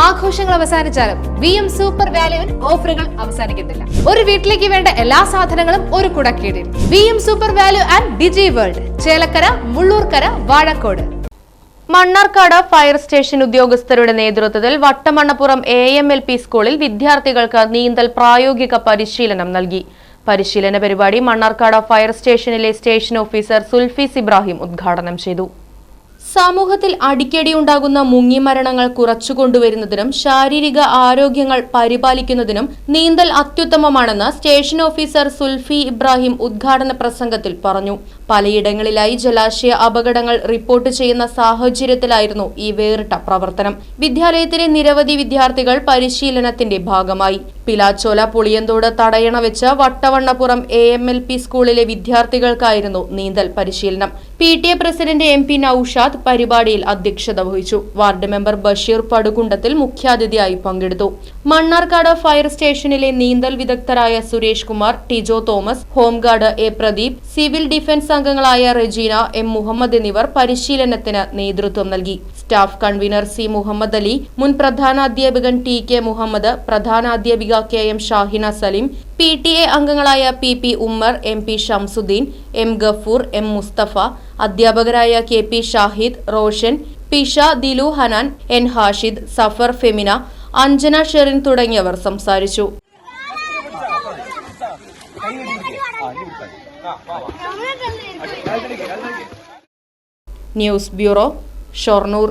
ആഘോഷങ്ങൾ അവസാനിച്ചാലും VM super വാല്യുവിൽ ഓഫറുകൾ അവസാനിക്കുന്നില്ല. ഒരു വീട്ടിലേക്ക് വേണ്ട എല്ലാ സാധനങ്ങളും ഒരു കുടക്കീഴിൽ. VM super value and digi world, Chelakkara, Mullurkara, Vazhakode. Mannarkkad fire station ഉദ്യോഗസ്ഥരുടെ നേതൃത്വത്തിൽ വട്ടമണ്ണപ്പുറം AMLP സ്കൂളിൽ വിദ്യാർത്ഥികൾക്ക് നീന്തൽ പ്രായോഗിക പരിശീലനം നൽകി. പരിശീലന പരിപാടി മണ്ണാർക്കാട് ഫയർ സ്റ്റേഷനിലെ സ്റ്റേഷൻ ഓഫീസർ സുൽഫീസ് ഇബ്രാഹിം ഉദ്ഘാടനം ചെയ്തു. സമൂഹത്തിൽ അടിക്കടി ഉണ്ടാകുന്ന മുങ്ങിമരണങ്ങൾ കുറച്ചുകൊണ്ടുവരുന്നതിനും ശാരീരിക ആരോഗ്യങ്ങൾ പരിപാലിക്കുന്നതിനും നീന്തൽ അത്യുത്തമമാണെന്ന് സ്റ്റേഷൻ ഓഫീസർ സുൽഫി ഇബ്രാഹിം ഉദ്ഘാടന പ്രസംഗത്തിൽ പറഞ്ഞു. പലയിടങ്ങളിലായി ജലാശയ അപകടങ്ങൾ റിപ്പോർട്ട് ചെയ്യുന്ന സാഹചര്യത്തിലായിരുന്നു ഈ വേറിട്ട പ്രവർത്തനം. വിദ്യാലയത്തിലെ നിരവധി വിദ്യാർത്ഥികൾ പരിശീലനത്തിന്റെ ഭാഗമായി. പിലാച്ചോല പുളിയന്തോട് തടയണ വെച്ച് വട്ടവണ്ണപ്പുറം AMLP സ്കൂളിലെ വിദ്യാർത്ഥികൾക്കായിരുന്നു നീന്തൽ പരിശീലനം. PTA പ്രസിഡന്റ് MP നൌഷാദ് പരിപാടിയിൽ അധ്യക്ഷത വഹിച്ചു. വാർഡ് മെമ്പർ ബഷീർ പടുകുണ്ടത്തിൽ മുഖ്യാതിഥിയായി പങ്കെടുത്തു. മണ്ണാർക്കാട് ഫയർ സ്റ്റേഷനിലെ നീന്തൽ വിദഗ്ധരായ Suresh Kumar, Tijo Thomas, home guard A Pradeep, civil defence അംഗങ്ങളായ റെജീന, M മുഹമ്മദ് എന്നിവർ പരിശീലനത്തിന് നേതൃത്വം നൽകി. Staff convener C Muhammad Ali, മുൻ പ്രധാനാധ്യാപകൻ TK Muhammad, പ്രധാനാധ്യാപിക KM Shahina Saleem, PTA അംഗങ്ങളായ PP Ummer, MP Shamsuddin, M Gafoor, M Mustafa, അധ്യാപകരായ KP ഷാഹിദ്, റോഷൻ, പിഷ, ദിലു ഹനാൻ, N ഹാഷിദ്, സഫർ ഫെമിന, അഞ്ജന ഷെറിൻ തുടങ്ങിയവർ സംസാരിച്ചു. News bureau, Shoranur.